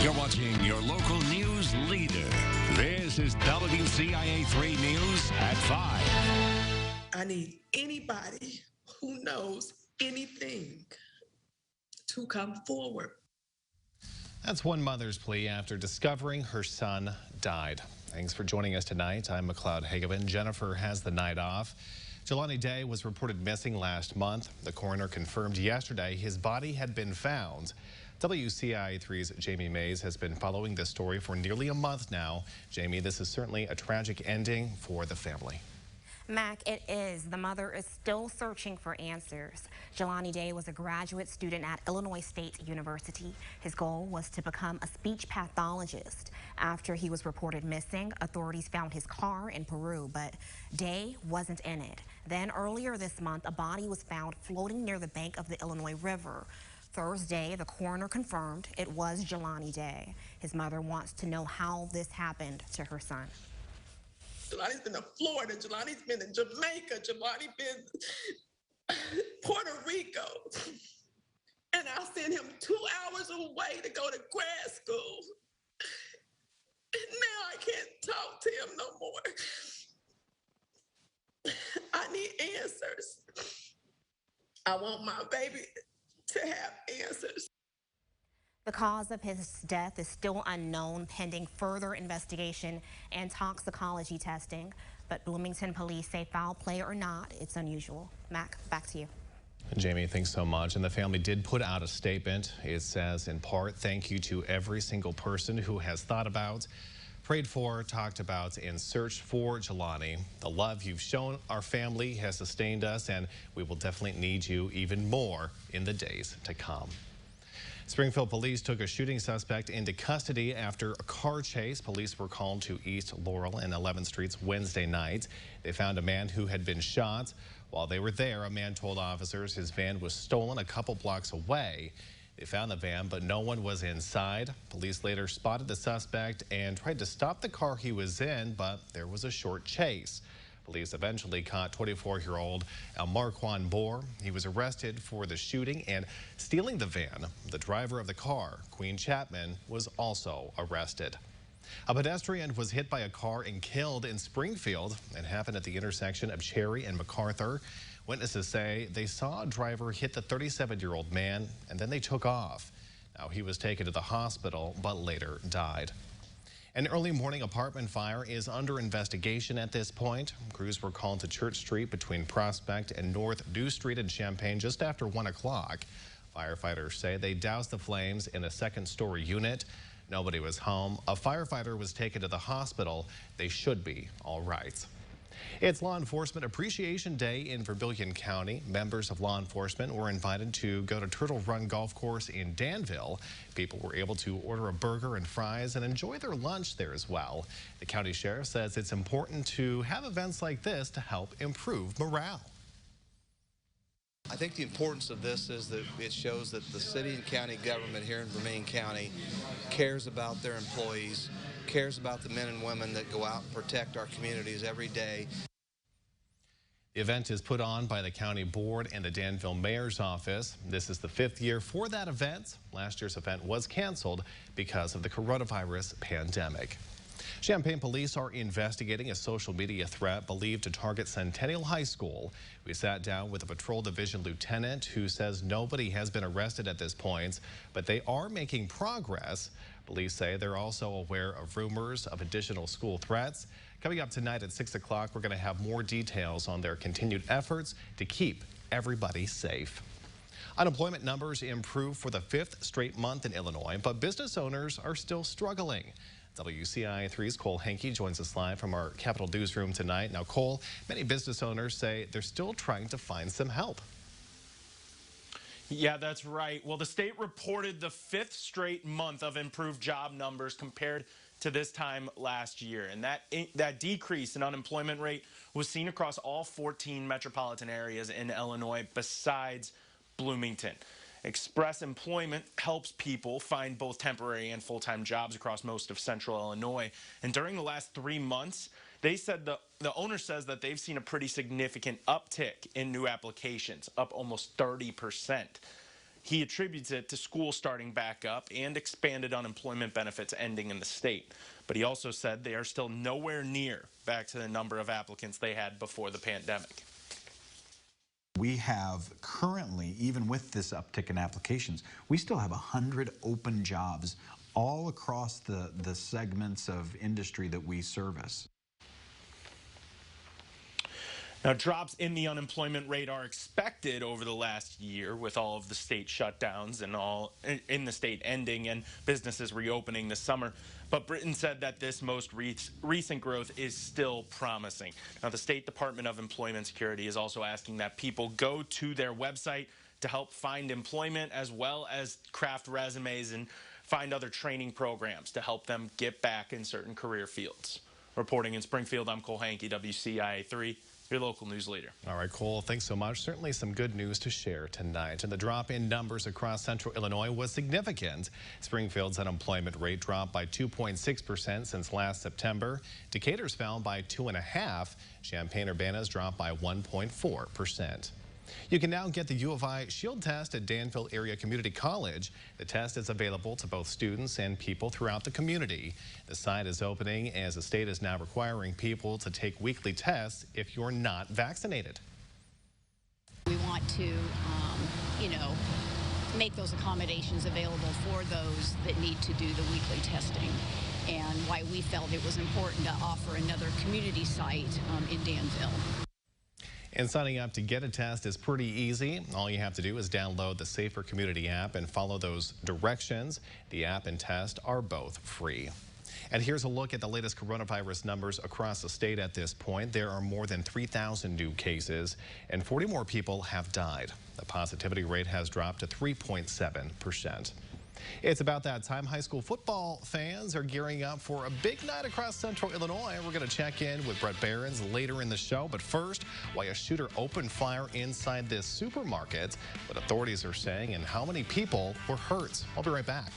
You're watching your local news leader. This is WCIA-3 News at 5. I need anybody who knows anything to come forward. That's one mother's plea after discovering her son died. Thanks for joining us tonight. I'm McLeod Hageman. Jennifer has the night off. Jelani Day was reported missing last month. The coroner confirmed yesterday his body had been found. WCIA-3's Jamie Mays has been following this story for nearly a month now. Jamie, this is certainly a tragic ending for the family. Mac, it is. The mother is still searching for answers. Jelani Day was a graduate student at Illinois State University. His goal was to become a speech pathologist. After he was reported missing, authorities found his car in Peru, but Day wasn't in it. Then earlier this month, a body was found floating near the bank of the Illinois River. Thursday, the coroner confirmed it was Jelani Day. His mother wants to know how this happened to her son. Jelani's been to Florida, Jelani's been in Jamaica, Jelani's been Puerto Rico. And I sent him 2 hours away to go to grad school. And now I can't talk to him no more. I need answers. I want my baby to have answers. The cause of his death is still unknown, pending further investigation and toxicology testing. But Bloomington police say foul play or not, it's unusual. Mac, back to you. Jamie, thanks so much. And the family did put out a statement. It says, in part, thank you to every single person who has thought about, prayed for, talked about, and searched for Jelani. The love you've shown our family has sustained us, and we will definitely need you even more in the days to come. Springfield Police took a shooting suspect into custody after a car chase. Police were called to East Laurel and 11th Streets Wednesday night. They found a man who had been shot. While they were there, a man told officers his van was stolen a couple blocks away. They found the van, but no one was inside. Police later spotted the suspect and tried to stop the car he was in, but there was a short chase. Police eventually caught 24-year-old Marquand Bohr. He was arrested for the shooting and stealing the van. The driver of the car, Queen Chapman, was also arrested. A pedestrian was hit by a car and killed in Springfield. It happened at the intersection of Cherry and MacArthur. Witnesses say they saw a driver hit the 37-year-old man, and then they took off. Now, he was taken to the hospital, but later died. An early morning apartment fire is under investigation at this point. Crews were called to Church Street between Prospect and North Dew Street in Champaign just after 1 o'clock. Firefighters say they doused the flames in a second-story unit. Nobody was home. A firefighter was taken to the hospital. They should be all right. It's Law Enforcement Appreciation Day in Vermilion County. Members of law enforcement were invited to go to Turtle Run Golf Course in Danville. People were able to order a burger and fries and enjoy their lunch there as well. The county sheriff says it's important to have events like this to help improve morale. I think the importance of this is that it shows that the city and county government here in Vermilion County cares about their employees, cares about the men and women that go out and protect our communities every day. The event is put on by the county board and the Danville mayor's office. This is the 5th year for that event. Last year's event was canceled because of the coronavirus pandemic. Champaign police are investigating a social media threat believed to target Centennial High School. We sat down with a patrol division lieutenant who says nobody has been arrested at this point, but they are making progress. Police say they're also aware of rumors of additional school threats. Coming up tonight at 6 o'clock, we're going to have more details on their continued efforts to keep everybody safe. Unemployment numbers improved for the 5th straight month in Illinois, but business owners are still struggling. WCIA-3's Cole Hankey joins us live from our Capitol newsroom tonight. Now, Cole, many business owners say they're still trying to find some help. Yeah, that's right. Well, the state reported the 5th straight month of improved job numbers compared to this time last year. And that decrease in unemployment rate was seen across all 14 metropolitan areas in Illinois besides Bloomington. Express Employment helps people find both temporary and full-time jobs across most of central Illinois. And during the last 3 months, they said the owner says that they've seen a pretty significant uptick in new applications, up almost 30%. He attributes it to school starting back up and expanded unemployment benefits ending in the state. But he also said they are still nowhere near back to the number of applicants they had before the pandemic. We have currently, even with this uptick in applications, we still have 100 open jobs all across the segments of industry that we service. Now, drops in the unemployment rate are expected over the last year with all of the state shutdowns and all in the state ending and businesses reopening this summer. But Britton said that this most recent growth is still promising. Now, the State Department of Employment Security is also asking that people go to their website to help find employment, as well as craft resumes and find other training programs to help them get back in certain career fields. Reporting in Springfield, I'm Cole Hankey, WCIA-3. Your local news leader. All right, Cole, thanks so much. Certainly some good news to share tonight. And the drop in numbers across central Illinois was significant. Springfield's unemployment rate dropped by 2.6% since last September. Decatur's fell by 2.5%. Champaign-Urbana's dropped by 1.4%. You can now get the U of I Shield test at Danville Area Community College. The test is available to both students and people throughout the community. The site is opening as the state is now requiring people to take weekly tests if you're not vaccinated. We want to, make those accommodations available for those that need to do the weekly testing, and why we felt it was important to offer another community site in Danville. And signing up to get a test is pretty easy. All you have to do is download the Safer Community app and follow those directions. The app and test are both free. And here's a look at the latest coronavirus numbers across the state at this point. There are more than 3,000 new cases and 40 more people have died. The positivity rate has dropped to 3.7%. It's about that time. High school football fans are gearing up for a big night across central Illinois. We're going to check in with Brett Behrens later in the show. But first, why a shooter opened fire inside this supermarket, what authorities are saying, and how many people were hurt. I'll be right back.